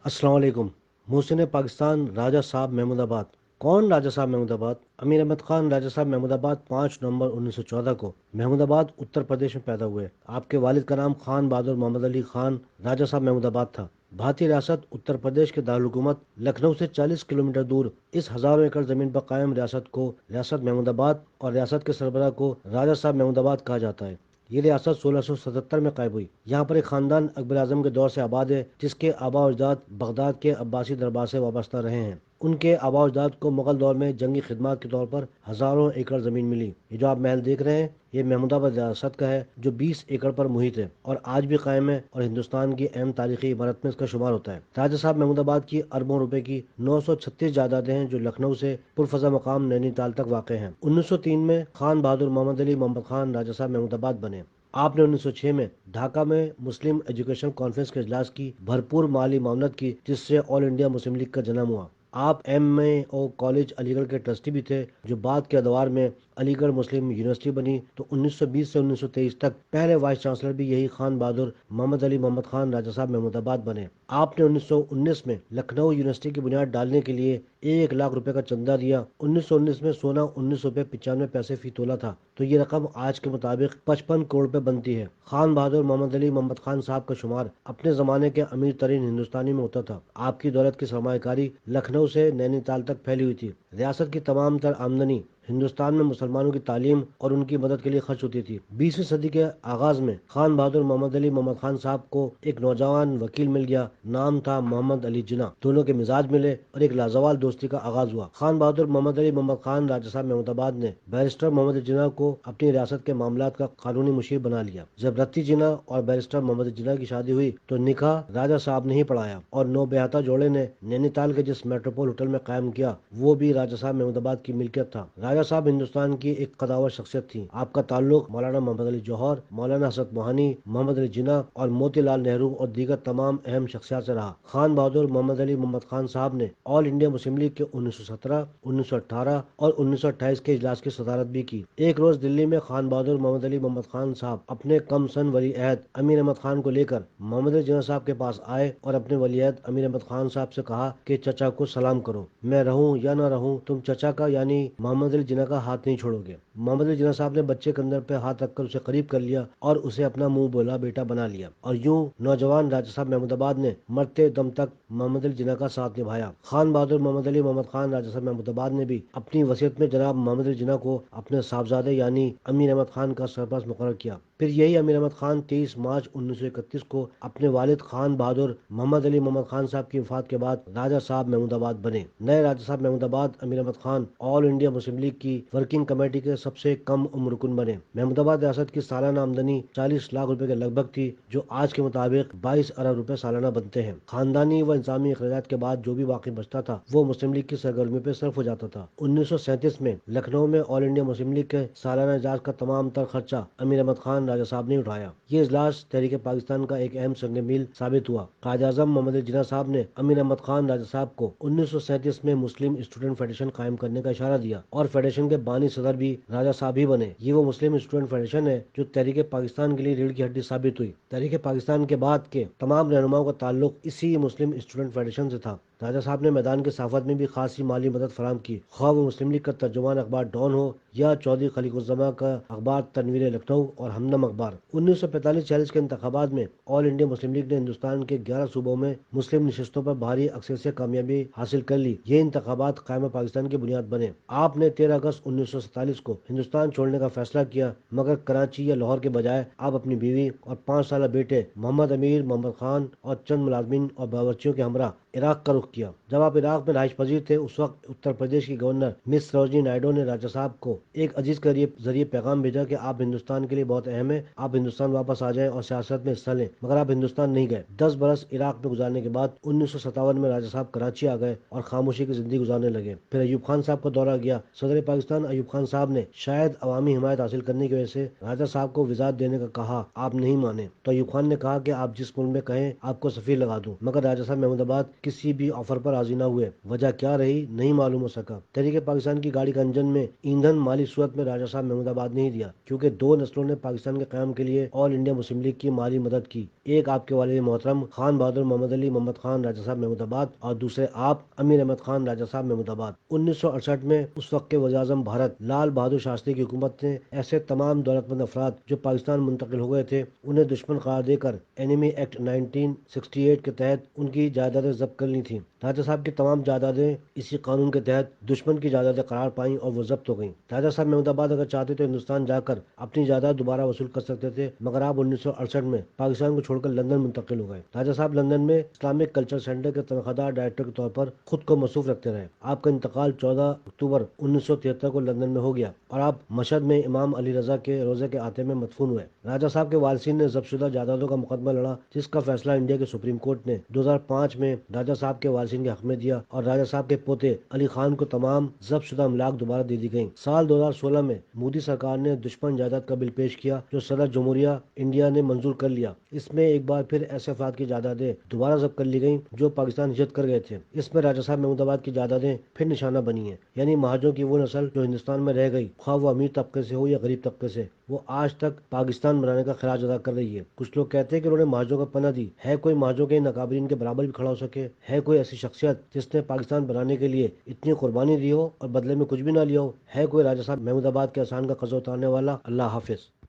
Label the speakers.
Speaker 1: अस्सलाम वालेकुम। मोहसिन पाकिस्तान राजा साहब महमूदाबाद। कौन राजा साहब महमूदाबाद? अमीर अहमद खान राजा साहब महमूदाबाद 5 नवंबर 1914 को महमूदाबाद उत्तर प्रदेश में पैदा हुए। आपके वालिद का नाम खान बहादुर मोहम्मद अली खान राजा साहब महमूदाबाद था। भारतीय रियासत उत्तर प्रदेश के दारुल हुकूमत लखनऊ से 40 किलोमीटर दूर इस हजारों एकड़ जमीन पर कायम रियासत को रियासत महमूदाबाद और रियासत के सरबराह को राजा साहब महमूदाबाद कहा जाता है। ये रियासत 1677 में कायम हुई। यहाँ पर एक खानदान अकबर आजम के दौर से आबाद है, जिसके आबा अजदाद बगदाद के अब्बासी दरबार से वाबस्ता रहे हैं। उनके आबा अजदाद को मुगल दौर में जंगी खिदमत के तौर पर हजारों एकड़ जमीन मिली। ये जो आप महल देख रहे हैं, ये महमूदाबाद रियासत का है, जो 20 एकड़ पर मुहित है और आज भी कायम है और हिंदुस्तान की अहम तारीखी इमारत में इसका शुमार होता है। राजा साहब महमूदाबाद की अरबों रुपए की 936 जायदादें हैं, जो लखनऊ से पुरफजा मकाम नैनीताल तक वाक़ हैं। 1903 में खान बहादुर मोहम्मद अली मोहम्मद खान राजा साहब महमूदाबाद बने। आपने 1906 में ढाका में मुस्लिम एजुकेशन कॉन्फ्रेंस के इजलास की भरपूर माली मामलत की, जिससे ऑल इंडिया मुस्लिम लीग का जन्म हुआ। आप MAO कॉलेज अलीगढ़ के ट्रस्टी भी थे, जो बाद के अदवार में अलीगढ़ मुस्लिम यूनिवर्सिटी बनी। तो 1920 से 1923 तक पहले वाइस चांसलर भी यही खान बहादुर मोहम्मद अली मोहम्मद खान राजा साहब महमूदाबाद बने। आपने 1919 में लखनऊ यूनिवर्सिटी की बुनियाद डालने के लिए 1 लाख रुपए का चंदा दिया। 1919 में सोना 19 रुपए 95 पैसे फी तोला था, तो ये रकम आज के मुताबिक 55 करोड़ रुपए बनती है। खान बहादुर मोहम्मद अली मोहम्मद खान साहब का शुमार अपने जमाने के अमीर तरीन हिंदुस्तानी में होता था। आपकी दौलत की सरमायाकारी लखनऊ से नैनीताल तक फैली हुई थी। रियासत की तमाम तर आमदनी हिंदुस्तान में मुसलमानों की तालीम और उनकी मदद के लिए खर्च होती थी। 20वीं सदी के आगाज में खान बहादुर मोहम्मद अली मोहम्मद खान साहब को एक नौजवान वकील मिल गया। नाम था मोहम्मद अली जिन्ना। दोनों के मिजाज मिले और एक लाजवाल दोस्ती का आगाज हुआ। खान बहादुर मोहम्मद अली मोहम्मद खान राजा साहब महमूदाबाद ने बैरिस्टर मोहम्मद अली जिन्ना को अपनी रियासत के मामलात का कानूनी मुशीर बना लिया। जब रत्ती जिन्ना और बैरिस्टर मोहम्मद अली जिन्ना की शादी हुई तो निकाह राजा साहब ने ही पढ़ाया और नौबेहता जोड़े ने नैनीताल के जिस मेट्रोपोल होटल में कायम किया, वो भी राजा साहब महमूदाबाद की मिल्कियत था। राजा साहब हिंदुस्तान की एक कदावर शख्सियत थी। आपका ताल्लुक मौलाना मोहम्मद अली जौहर, मौलाना हसरत मोहानी, मोहम्मद अली जिन्ना और मोतीलाल नेहरू और दीगर तमाम अहम शख्सियात से रहा। खान बहादुर मोहम्मद अली मोहम्मद खान साहब ने ऑल इंडिया मुस्लिम लीग के 1917, 1918 और 1928 के इजलास की सदारत भी की। एक रोज दिल्ली में खान बहादुर मोहम्मद अली मोहम्मद खान साहब अपने कम सन वली अहद अमीर अहमद खान को लेकर मोहम्मद अली जिन्ना साहब के पास आए और अपने वली अहद अमीर अहमद खान साहब से कहा कि चचा को सलाम करो। मैं रहूं या ना रहूं, तुम चचा का यानी मोहम्मद अली जिन्ना का हाथ नहीं छोड़ोगे। मोहम्मद अली जिन्ना साहब ने बच्चे कंधे पे हाथ रखकर उसे करीब कर लिया और उसे अपना मुंह बोला बेटा बना लिया। और यूं नौजवान राजा साहब महमूदाबाद ने मरते दम तक मोहम्मद अली जिन्ना का साथ निभाया। खान बहादुर मोहम्मद अली मोहम्मद खान राजा साहब महमूदाबाद ने भी अपनी वसीयत में जनाब मोहम्मद अली जिन्ना को अपने साहबजादे यानी अमीर अहमद खान का सरपरस्त मुकर्रर किया। फिर यही अमीर अहमद खान 23 मार्च 1931 को अपने वालिद खान बहादुर मोहम्मद अली मोहम्मद खान साहब की वफात के बाद राजा साहब महमूदाबाद बने। नए राजा साहब Mahmudabad Amir Ahmad Khan all India Muslim League की वर्किंग कमेटी के सबसे कम उम्र रुकन बने। महमूदाबाद रियासत की सालाना आमदनी 40 लाख रुपए के लगभग थी, जो आज के मुताबिक 22 अरब रुपए सालाना बनते हैं। खानदानी व इंसामी अखराजात के बाद जो भी बाकी बचता था, वो मुस्लिम लीग की सरगर्मी पे सर्फ हो जाता था। 1937 में लखनऊ में ऑल इंडिया मुस्लिम लीग के सालाना इजलास का तमाम तर खर्चा अमीर अहमद खान राजा साहब ने उठाया। ये इजलास तहरीक पाकिस्तान का एक अहम संग मील साबित हुआ। कायद आजम मोहम्मद अली जिन्ना साहब ने अमीर अहमद खान राजा साहब को 1937 में मुस्लिम स्टूडेंट फेडरेशन कायम करने का इशारा दिया और फेडरेशन के बानी सदर भी राजा साहब ही बने। ये वो मुस्लिम स्टूडेंट फेडरेशन है जो तहरीक पाकिस्तान के लिए रीढ़ की हड्डी साबित हुई। तहरीक पाकिस्तान के बाद के तमाम रहनुमाओं का ताल्लुक इसी मुस्लिम स्टूडेंट फेडरेशन से था। राजा साहब ने मैदान के सहाफत में भी खासी माली मदद फराम की, ख्वाह वो मुस्लिम लीग का तर्जुमान अखबार डॉन हो या चौधरी खलीकुज़्ज़मा का अखबार तनवीर लखनऊ और हमदम अखबार। 1945-46 के इंतखाबात में ऑल इंडिया मुस्लिम लीग ने हिंदुस्तान के 11 सूबों में मुस्लिम नशस्तों पर भारी अक्सर से कामयाबी हासिल कर ली। ये इंतखाबात कायम पाकिस्तान की बुनियाद बने। आपने 13 अगस्त 1947 को हिंदुस्तान छोड़ने का फैसला किया, मगर कराची या लाहौर के बजाय आप अपनी बीवी और 5 साल बेटे मोहम्मद अमीर मोहम्मद खान और चंद मुलाजमीन और बावर्चियों के हमरा इराक का रुख किया। जब आप इराक में रहाइश पजीर थे, उस वक्त उत्तर प्रदेश की गवर्नर मिस सरोजनी नायडू ने राजा साहब को एक अजीज के जरिए पैगाम भेजा कि आप हिंदुस्तान के लिए बहुत अहम है, आप हिंदुस्तान वापस आ जाएं और सियासत में हिस्सा लें। मगर आप हिंदुस्तान नहीं गए। 10 बरस इराक में गुजारने के बाद 1957 में राजा साहब कराची आ गए और खामोशी की जिंदगी गुजारने लगे। फिर अयूब खान साहब का दौरा गया। सदर पाकिस्तान अयूब खान साहब ने شاید عوامی حمایت حاصل کرنے کی وجہ سے راجہ صاحب کو وزات دینے کا کہا، آپ نہیں مانے تو ایوب خان نے کہا کہ آپ جس ملک میں کہیں آپ کو سفیر لگا دوں، مگر راجہ صاحب محمود آباد کسی بھی آفر پر راضی نہ ہوئے۔ وجہ کیا رہی نہیں معلوم ہو سکا۔ تحریک پاکستان کی گاڑی کا انجن میں ایندھن مالی صورت میں راجہ صاحب محمود آباد نے ہی دیا، کیونکہ دو نسلوں نے پاکستان کے قیام کے لیے آل انڈیا مسلم لیگ کی مالی مدد کی۔ ایک آپ کے والد محترم خان بہادر محمد علی محمد خان راجہ صاحب محمود آباد اور دوسرے آپ امیر احمد خان راجہ صاحب محمود آباد۔ 1968 میں اس وقت کے وزیر اعظم بھارت لال بہادر شاستری کی حکومت نے ایسے تمام دولت مند افراد جو پاکستان منتقل ہو گئے تھے انہیں دشمن قرار دے کر اینیمی ایکٹ 1968 کے تحت ان کی جائیدادیں ضبط کر لی تھیں۔ راجہ صاحب کی تمام جائیدادیں اسی قانون کے تحت دشمن کی جائیدادیں قرار پائیں اور وہ ضبط ہو گئیں۔ راجہ صاحب محمود آباد اگر چاہتے تو ہندوستان جا کر اپنی جائیداد دوبارہ وصول کر سکتے تھے، مگر آپ 1968 میں پاکستان کو چھوڑ کر لندن منتقل ہو گئے۔ راجہ صاحب لندن میں اسلامک کلچر سینٹر کے تنخواہ دار ڈائریکٹر کے طور پر خود کو مصروف رکھتے رہے۔ آپ کا انتقال 14 اکتوبر 1973 کو لندن میں ہو گیا اور آپ مشہد میں امام علی رضا کے روزے کے آتے میں مدفون ہوئے۔ راجہ صاحب کے وارثین نے ضبط شدہ جائیدادوں کا مقدمہ لڑا، جس کا فیصلہ انڈیا کے سپریم کورٹ نے 2005 میں راجہ صاحب کے وارثین کے حق میں دیا اور راجہ صاحب کے پوتے علی خان کو تمام ضبط شدہ املاک دوبارہ دے دی گئیں۔ سال 2016 میں مودی سرکار نے دشمن جائیداد کا بل پیش کیا جو صدر جمہوریہ انڈیا نے منظور کر لیا۔ اس میں ایک بار پھر ایسے افراد کی جائیدادیں دوبارہ ضبط کر لی گئیں جو پاکستان ہجرت کر گئے تھے۔ اس میں راجہ صاحب محمود آباد کی جائیدادیں پھر نشانہ بنی ہیں، یعنی مہاجروں کی وہ نسل جو ہندوستان میں رہ گئی، خواہ وہ امیر طبقے سے ہو یا غریب طبقے سے، وہ آج تک پاکستان بنانے کا خراج ادا کر رہی ہے۔ کچھ لوگ کہتے ہیں کہ انہوں نے مہاجروں کو پناہ دی، ہے کوئی مہاجروں کے ناقابلین کے برابر بھی کھڑا ہو سکے؟ ہے کوئی ایسی شخصیت جس نے پاکستان بنانے کے لیے اتنی قربانی دی ہو اور بدلے میں کچھ بھی نہ لیا ہو؟ ہے کوئی راجہ صاحب محمود آباد کے احسان کا قرض اتارنے والا؟ اللہ حافظ۔